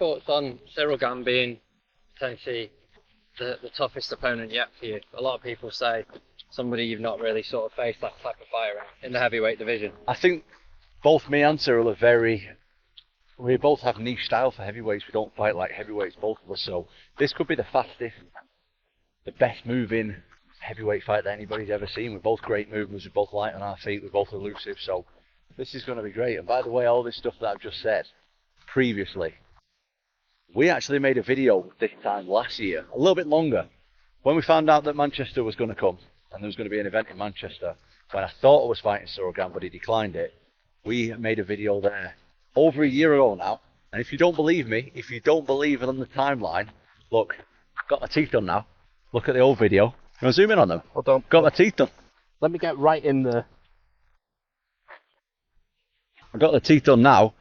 thoughts on Ciryl Gane being potentially the toughest opponent yet for you? A lot of people say somebody you've not really sort of faced that type of fighter in the heavyweight division. I think both me and Ciryl we both have niche style for heavyweights. We don't fight like heavyweights, both of us. So this could be the fastest, the best moving heavyweight fight that anybody's ever seen. We're both great movers. We're both light on our feet. We're both elusive. So this is going to be great. And by the way, all this stuff that I've just said previously, we actually made a video this time last year, a little bit longer, when we found out that Manchester was going to come and there was going to be an event in Manchester. When I thought I was fighting Ciryl Gane, but he declined it, we made a video there over a year ago now. And if you don't believe me, if you don't believe it on the timeline, look, got my teeth done now. Look at the old video. You want to zoom in on them? Hold on. Got my teeth done. Let me get right in there. I got the teeth done now.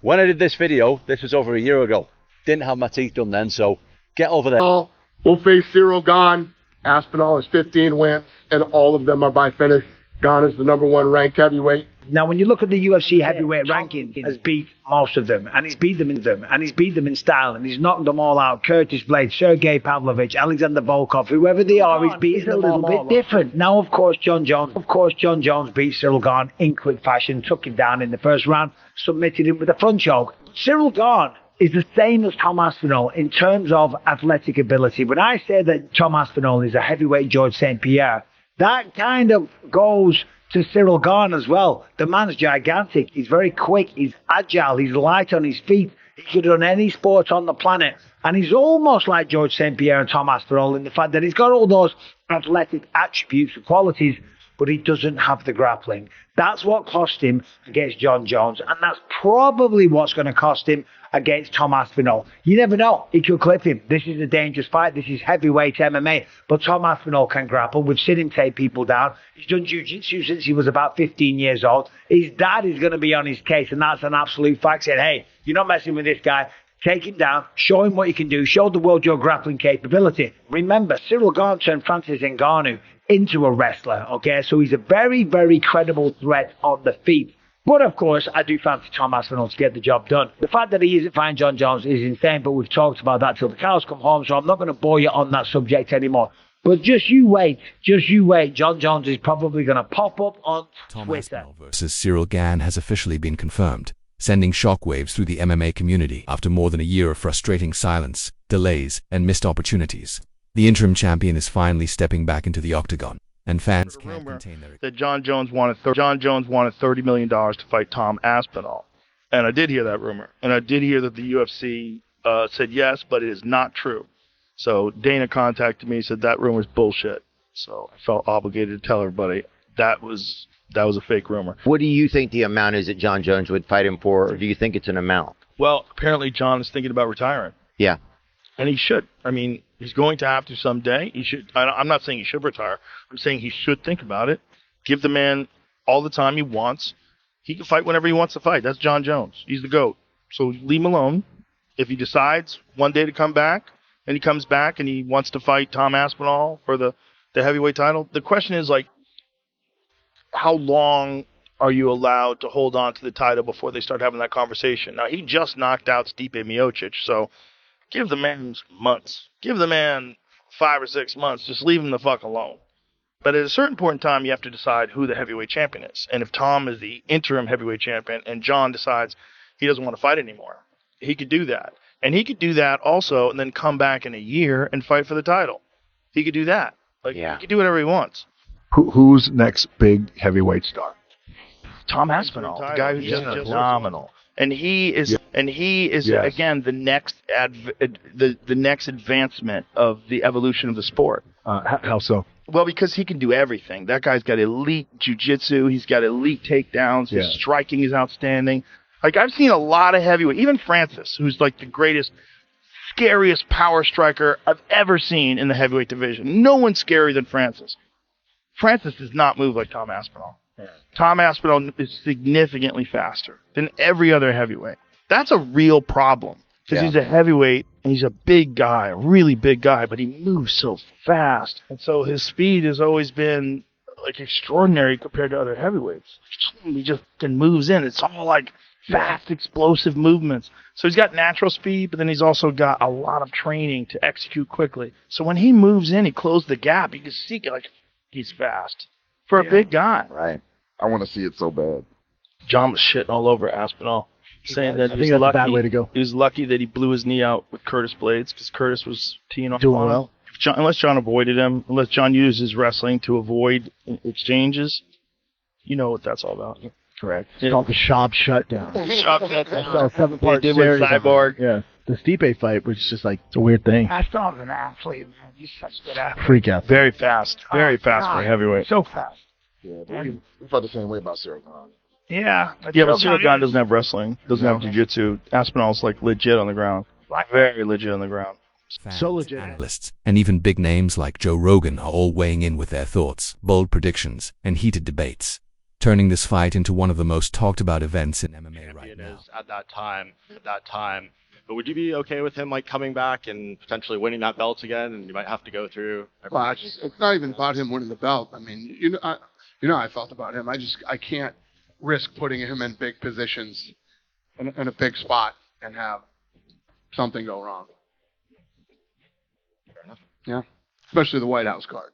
When I did this video, this was over a year ago. Didn't have my teeth done then, so get over there. We'll face Ciryl Gane. Aspinall has 15 wins, and all of them are by finish. Gane is the #1 ranked heavyweight. Now, when you look at the UFC heavyweight ranking, he has beat most of them, and he's beat them in style, and he's knocked them all out. Curtis Blade, Sergey Pavlovich, Alexander Volkov, whoever they are, he's beaten a little bit different. Now, of course, Jon Jones beat Ciryl Gane in quick fashion, took him down in the first round, submitted him with a front choke. Ciryl Gane is the same as Tom Aspinall in terms of athletic ability. When I say that Tom Aspinall is a heavyweight George St. Pierre, that kind of goes to Ciryl Gane as well. The man's gigantic. He's very quick. He's agile. He's light on his feet. He could run any sport on the planet. And he's almost like George St. Pierre and Tom Aspinall in the fact that he's got all those athletic attributes and qualities, but he doesn't have the grappling. That's what cost him against Jon Jones, and that's probably what's going to cost him against Tom Aspinall. You never know. He could clip him. This is a dangerous fight. This is heavyweight MMA, but Tom Aspinall can grapple. We've seen him take people down. He's done jiu-jitsu since he was about 15 years old. His dad is going to be on his case, and that's an absolute fact, saying, hey, you're not messing with this guy. Take him down, show him what you can do, show the world your grappling capability. Remember, Ciryl Gane turned Francis Ngannou into a wrestler, okay? So he's a very, very credible threat on the feet. But of course, I do fancy Tom Aspinall to get the job done. The fact that he isn't fighting Jon Jones is insane, but we've talked about that till the cows come home, so I'm not going to bore you on that subject anymore. But just you wait. Jon Jones is probably going to pop up on Tom Twitter. Aspinall versus Ciryl Gane has officially been confirmed, sending shockwaves through the MMA community after more than a year of frustrating silence, delays, and missed opportunities. The interim champion is finally stepping back into the octagon, and fans can't contain their... That Jon Jones wanted $30 million to fight Tom Aspinall. And I did hear that rumor. And I did hear that the UFC said yes, but it is not true. So Dana contacted me and said that rumor is bullshit. So I felt obligated to tell everybody that was a fake rumor. What do you think the amount is that Jon Jones would fight him for, or do you think it's an amount? Well, apparently Jon is thinking about retiring. Yeah. And he should. I mean, he's going to have to someday. He should. I'm not saying he should retire. I'm saying he should think about it. Give the man all the time he wants. He can fight whenever he wants to fight. That's Jon Jones. He's the GOAT. So leave him alone. If he decides one day to come back, and he comes back and he wants to fight Tom Aspinall for the heavyweight title, the question is, like, how long are you allowed to hold on to the title before they start having that conversation? Now, he just knocked out Stipe Miocic, so give the man months. Give the man 5 or 6 months. Just leave him the fuck alone. But at a certain point in time, you have to decide who the heavyweight champion is. And if Tom is the interim heavyweight champion and Jon decides he doesn't want to fight anymore, he could do that. And he could do that also and then come back in a year and fight for the title. He could do that. Like, he could do whatever he wants. Who's next big heavyweight star? Tom Aspinall, the guy who's just phenomenal. And he is, again, the next the next advancement of the evolution of the sport. How so? Well, because he can do everything. That guy's got elite jiu-jitsu. He's got elite takedowns. His striking is outstanding. Like, I've seen a lot of heavyweight, even Francis, who's like the greatest, scariest power striker I've ever seen in the heavyweight division. No one's scarier than Francis. Francis does not move like Tom Aspinall. Yeah. Tom Aspinall is significantly faster than every other heavyweight. That's a real problem because he's a heavyweight and he's a big guy, a really big guy, but he moves so fast. And so his speed has always been like extraordinary compared to other heavyweights. He just moves in. It's all like fast, explosive movements. So he's got natural speed, but then he's also got a lot of training to execute quickly. So when he moves in, he closes the gap. You can see like he's fast for a big guy. Right. I want to see it so bad. John was shitting all over Aspinall, saying that I think that's a bad way to go. He was lucky that he blew his knee out with Curtis Blades because Curtis was teeing off Doing on him. well. Unless John avoided him, unless John used his wrestling to avoid exchanges, you know what that's all about. Correct. Yeah. It's called the Sharp Shutdown. Shot That's a 7-part They did with series. Cyborg. Yeah. The Stipe fight was just like, it's a weird thing. Aspinall's an athlete, man. He's such a good athlete. Freak out. Very fast. Very fast God, for a heavyweight. So fast. Yeah, but we felt the same way about Ciryl Gane. Yeah. Yeah, but Ciryl Gane doesn't have wrestling. Doesn't have jiu-jitsu. Aspinall's like legit on the ground. Very legit on the ground. Fans, So legit. analysts, and even big names like Joe Rogan are all weighing in with their thoughts, bold predictions, and heated debates, turning this fight into one of the most talked about events in MMA right now. At that time. But would you be okay with him like coming back and potentially winning that belt again? And you might have to go through. Well, it's not even about him winning the belt. I mean, you know how I felt about him. I can't risk putting him in big positions in a big spot and have something go wrong. Fair enough. Yeah, especially the White House card.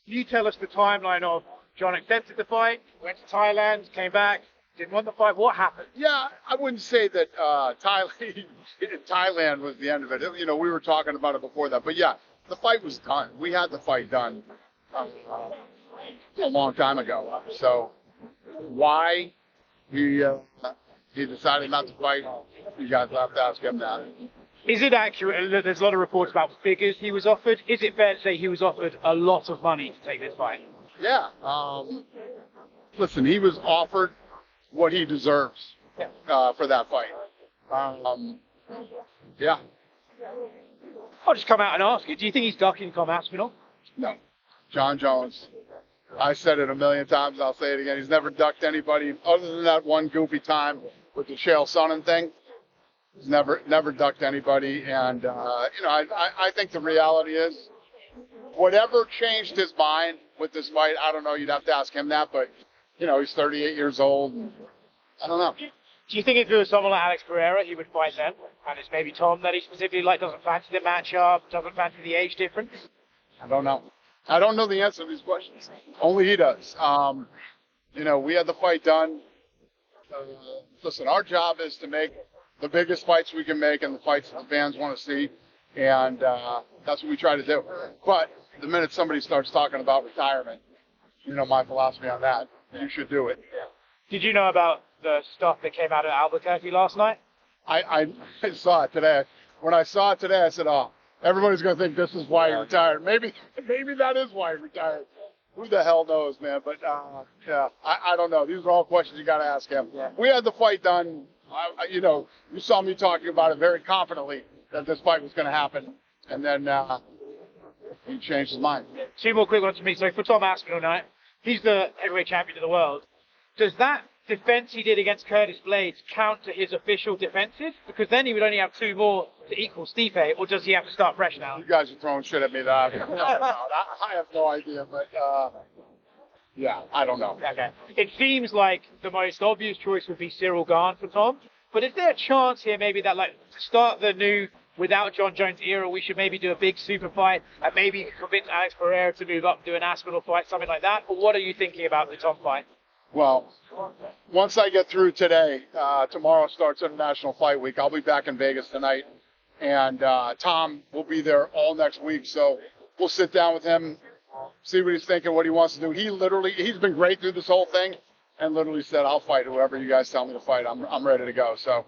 Can you tell us the timeline of John accepted the fight, went to Thailand, came back, didn't want the fight? What happened? Yeah, I wouldn't say that Thailand was the end of it. You know, we were talking about it before that, but yeah, the fight was done. We had the fight done a long time ago. So why he decided not to fight, you guys will have to ask him that. Is it accurate that there's a lot of reports about figures he was offered? Is it fair to say he was offered a lot of money to take this fight? Yeah. Listen, he was offered what he deserves for that fight. Yeah. I'll just come out and ask you, do you think he's ducking Tom Aspinall? No. Jon Jones. I said it a million times, I'll say it again. He's never ducked anybody other than that one goofy time with the Chael Sonnen thing. He's never ducked anybody. And, I think the reality is whatever changed his mind with this fight, I don't know, you'd have to ask him that, but, he's 38 years old. I don't know. Do you think if it was someone like Alex Pereira, he would fight then? And it's maybe Tom that he specifically doesn't fancy the matchup, doesn't fancy the age difference? I don't know. I don't know the answer to these questions. Only he does. We had the fight done. Listen, our job is to make the biggest fights we can make and the fights that the fans want to see. And that's what we try to do. But the minute somebody starts talking about retirement, my philosophy on that, you should do it. Did you know about the stuff that came out of Albuquerque last night? I saw it today. When I saw it today, I said, oh, everybody's going to think this is why he retired. Maybe that is why he retired. Who the hell knows, man? But, I don't know. These are all questions you got to ask him. Yeah. We had the fight done. You saw me talking about it very confidently that this fight was going to happen. And then he changed his mind. Two more quick ones for me. So for Tom Aspinall tonight, he's the heavyweight champion of the world. Does that defense he did against Curtis Blades count to his official defenses? Because then he would only have two more to equal Stipe, or does he have to start fresh now? You guys are throwing shit at me that I have no idea, but yeah, I don't know. Okay. It seems like the most obvious choice would be Ciryl Gane for Tom, but is there a chance here maybe that to start the new without Jon Jones era, we should maybe do a big super fight and maybe convince Alex Pereira to move up and do an Aspinall fight, something like that? Or what are you thinking about the Tom fight? Well, once I get through today, tomorrow starts International Fight Week. I'll be back in Vegas tonight, and Tom will be there all next week. So we'll sit down with him, see what he's thinking, what he wants to do. He's been great through this whole thing, and literally said, "I'll fight whoever you guys tell me to fight. I'm ready to go." So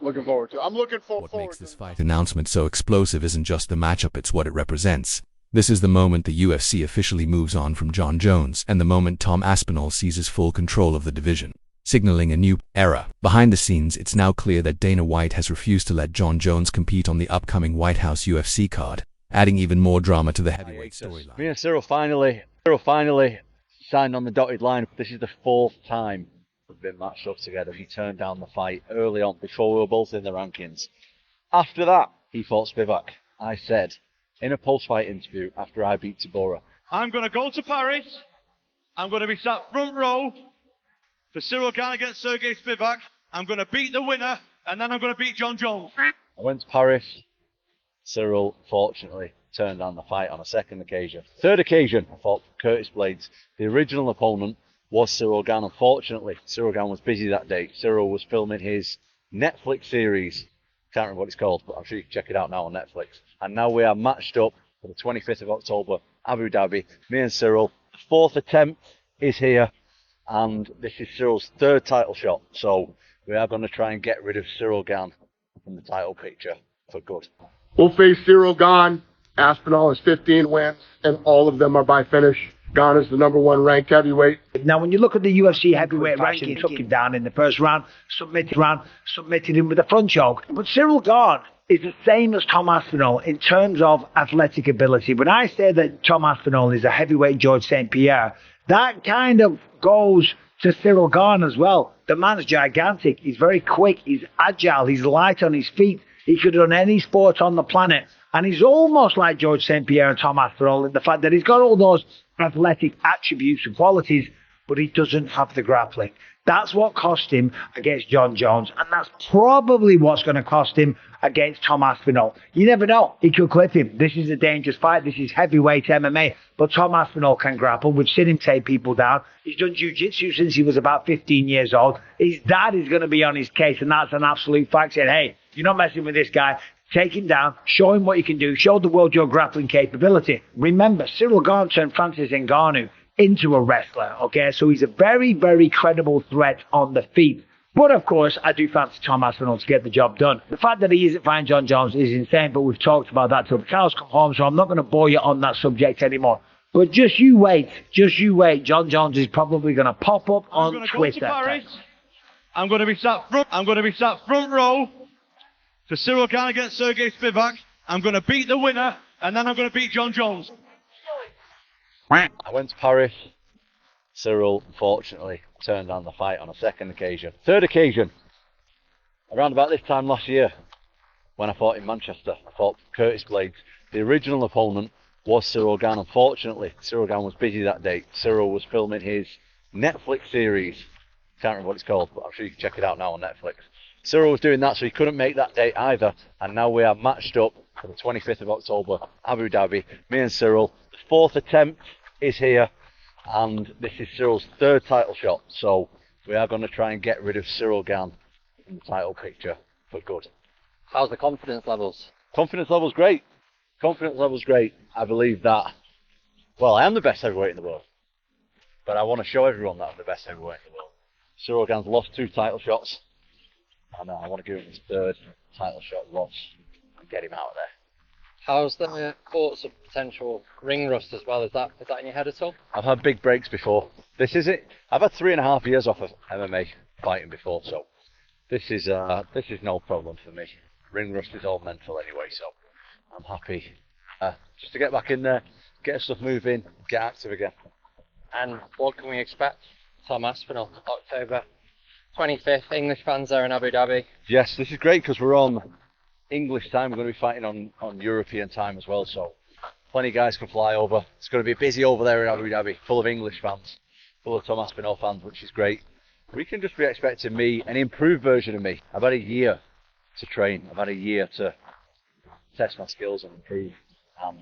looking forward to it. I'm looking forward. What makes this fight announcement so explosive isn't just the matchup; it's what it represents. This is the moment the UFC officially moves on from Jon Jones, and the moment Tom Aspinall seizes full control of the division, signaling a new era. Behind the scenes, it's now clear that Dana White has refused to let Jon Jones compete on the upcoming White House UFC card, adding even more drama to the heavyweight storyline. Me and Ciryl finally signed on the dotted line. This is the 4th time we've been matched up together. He turned down the fight early on, before we were both in the rankings. After that, he fought Spivak. I said, in a post-fight interview after I beat Tabora, I'm going to go to Paris. I'm going to be sat front row for Ciryl Gane against Sergey Spivak. I'm going to beat the winner, and then I'm going to beat Jon Jones. I went to Paris. Ciryl, fortunately, turned down the fight on a second occasion. Third occasion, I fought Curtis Blades. The original opponent was Ciryl Gane. Unfortunately, Ciryl Gane was busy that day. Ciryl was filming his Netflix series. Can't remember what it's called, but I'm sure you can check it out now on Netflix. And now we are matched up for the 25th of October, Abu Dhabi. Me and Ciryl. The 4th attempt is here, and this is Cyryl's 3rd title shot. So we are going to try and get rid of Ciryl Gane from the title picture for good. We'll face Ciryl Gane. Aspinall has 15 wins, and all of them are by finish. Gane is the #1 ranked heavyweight. Now, when you look at the UFC heavyweight ranking, took him down in the first round, submitted him with a front choke. But Ciryl Gane is the same as Tom Aspinall in terms of athletic ability. When I say that Tom Aspinall is a heavyweight George St. Pierre, that kind of goes to Ciryl Gane as well. The man's gigantic. He's very quick. He's agile. He's light on his feet. He could run any sport on the planet. And he's almost like George St. Pierre and Tom Aspinall in the fact that he's got all those athletic attributes and qualities, but he doesn't have the grappling. That's what cost him against Jon Jones, and that's probably what's going to cost him against Tom Aspinall. You never know. He could clip him. This is a dangerous fight. This is heavyweight MMA, but Tom Aspinall can grapple. We've seen him take people down. He's done jiu-jitsu since he was about 15 years old. His dad is going to be on his case, and that's an absolute fact, saying, hey, you're not messing with this guy. Take him down, show him what you can do, show the world your grappling capability. Remember, Ciryl Gane turned Francis Ngannou into a wrestler, okay? So he's a very, very credible threat on the feet. But, of course, I do fancy Tom Aspinall to get the job done. The fact that he isn't fighting Jon Jones is insane, but we've talked about that till the cows come home, so I'm not going to bore you on that subject anymore. But just you wait. Jon Jones is probably going to pop up on Twitter. Go to Paris. I'm going to be sat front row for Ciryl Gane against Sergey Spivak. I'm going to beat the winner, and then I'm going to beat Jon Jones. I went to Paris. Ciryl, unfortunately, turned down the fight on a second occasion. Third occasion, around about this time last year, when I fought in Manchester. I fought Curtis Blades. The original opponent was Ciryl Gane. Unfortunately, Ciryl Gane was busy that day. Ciryl was filming his Netflix series. Can't remember what it's called, but I'm sure you can check it out now on Netflix. Ciryl was doing that, so he couldn't make that date either. And now we are matched up for the 25th of October, Abu Dhabi. Me and Ciryl. The 4th attempt is here, and this is Cyryl's 3rd title shot. So we are going to try and get rid of Ciryl Gane in the title picture for good. How's the confidence levels? Confidence level's great. I believe that, well, I am the best heavyweight in the world. But I want to show everyone that I'm the best heavyweight in the world. Ciryl Gane's lost 2 title shots. And I want to give him his 3rd title shot loss and get him out of there. How's the thoughts of potential ring rust as well? Is that in your head at all? I've had big breaks before. This is it. I've had 3.5 years off of MMA fighting before, so this is no problem for me. Ring rust is all mental anyway, so I'm happy just to get back in there, get stuff moving, get active again. And what can we expect? Tom Aspinall, October 25th, English fans there in Abu Dhabi. Yes, this is great because we're on English time. We're going to be fighting on European time as well, so plenty of guys can fly over. It's going to be busy over there in Abu Dhabi, full of English fans, full of Tom Aspinall fans, which is great. We can just be expecting me, an improved version of me. I've had a year to train. I've had a year to test my skills and improve, and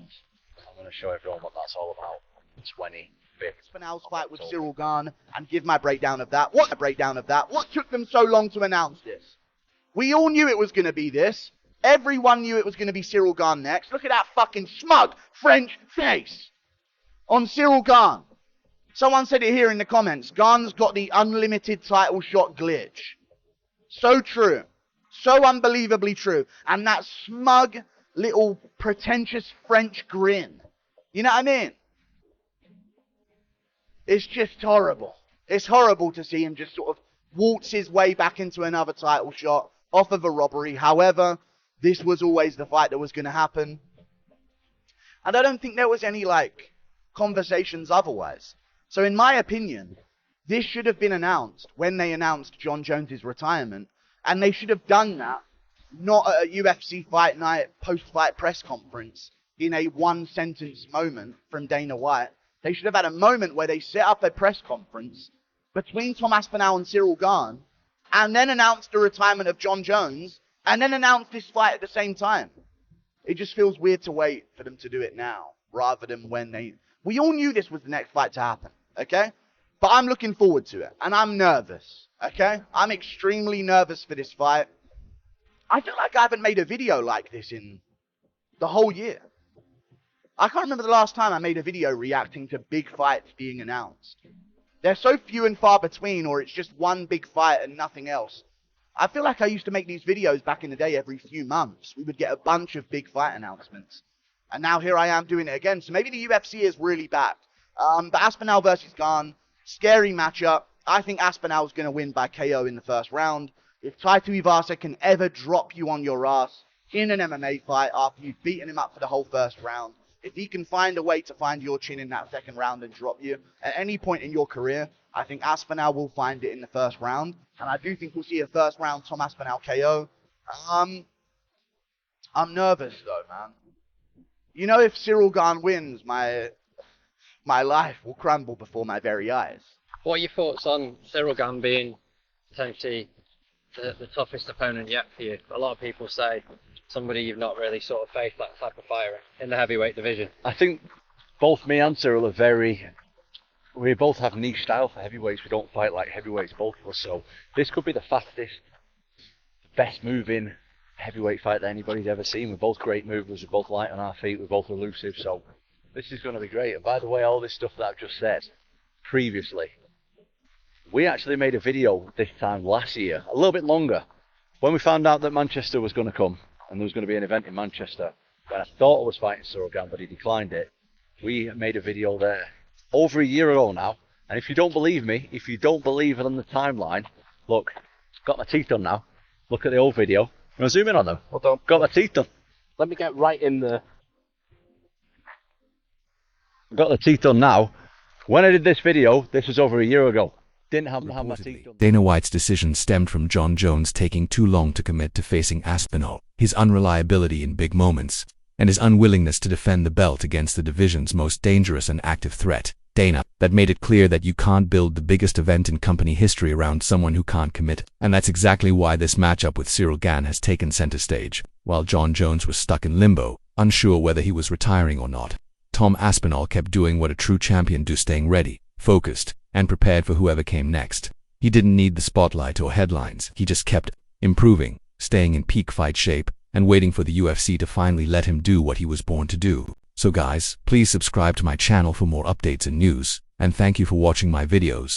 I'm going to show everyone what that's all about. 25th. Aspinall's fight with Ciryl Gane and give my breakdown of that. What took them so long to announce this? We all knew it was going to be this. Everyone knew it was going to be Ciryl Gane next. Look at that fucking smug French face on Ciryl Gane. Someone said it here in the comments. Gane's got the unlimited title shot glitch. So true. So unbelievably true. And that smug little pretentious French grin You know what I mean? It's just horrible. It's horrible to see him just sort of waltz his way back into another title shot off of a robbery. However, this was always the fight that was going to happen. And I don't think there was any, like, conversations otherwise. So in my opinion, this should have been announced when they announced Jon Jones' retirement. And they should have done that, not at a UFC Fight Night post-fight press conference in a one-sentence moment from Dana White. They should have had a moment where they set up a press conference between Tom Aspinall and Ciryl Gane, and then announced the retirement of Jon Jones, and then announced this fight at the same time. It just feels weird to wait for them to do it now, rather than when they... We all knew this was the next fight to happen, okay? But I'm looking forward to it, and I'm nervous, okay? I'm extremely nervous for this fight. I feel like I haven't made a video like this in the whole year. I can't remember the last time I made a video reacting to big fights being announced. They're so few and far between, or it's just one big fight and nothing else. I feel like I used to make these videos back in the day every few months. We would get a bunch of big fight announcements. And now here I am doing it again. So maybe the UFC is really back. The Aspinall versus Gane, scary matchup. I think Aspinall's going to win by KO in the first round. If Taito Ivasa can ever drop you on your ass in an MMA fight after you've beaten him up for the whole first round, if he can find a way to find your chin in that second round and drop you at any point in your career, I think Aspinall will find it in the first round. And I do think we'll see a first round Tom Aspinall KO. I'm nervous though, man. You know, if Ciryl Gane wins, my life will crumble before my very eyes. What are your thoughts on Ciryl Gane being potentially the toughest opponent yet for you? A lot of people say somebody you've not really sort of faced that type of fighter in the heavyweight division. I think both me and Ciryl are very... We both have niche style for heavyweights. We don't fight like heavyweights, both of us. So this could be the fastest, best moving heavyweight fight that anybody's ever seen. We're both great movers. We're both light on our feet. We're both elusive. So this is going to be great. And by the way, all this stuff that I've just said previously, we actually made a video this time last year, a little bit longer, when we found out that Manchester was going to come and there was going to be an event in Manchester. When I thought I was fighting Ciryl Gane, but he declined it. We made a video there over a year ago now, and if you don't believe me, if you don't believe it on the timeline, look, got my teeth done now. Look at the old video. I'm going to zoom in on them. Hold on. Got my teeth done. Let me get right in there. Got the teeth done now. When I did this video, this was over a year ago. Didn't have my teeth done. Dana White's decision stemmed from Jon Jones taking too long to commit to facing Aspinall, his unreliability in big moments, and his unwillingness to defend the belt against the division's most dangerous and active threat, Dana, that made it clear that you can't build the biggest event in company history around someone who can't commit. And that's exactly why this matchup with Ciryl Gane has taken center stage, while Jon Jones was stuck in limbo, unsure whether he was retiring or not. Tom Aspinall kept doing what a true champion does, staying ready, focused, and prepared for whoever came next. He didn't need the spotlight or headlines. He just kept improving, staying in peak fight shape, and waiting for the UFC to finally let him do what he was born to do. So guys, please subscribe to my channel for more updates and news, and thank you for watching my videos.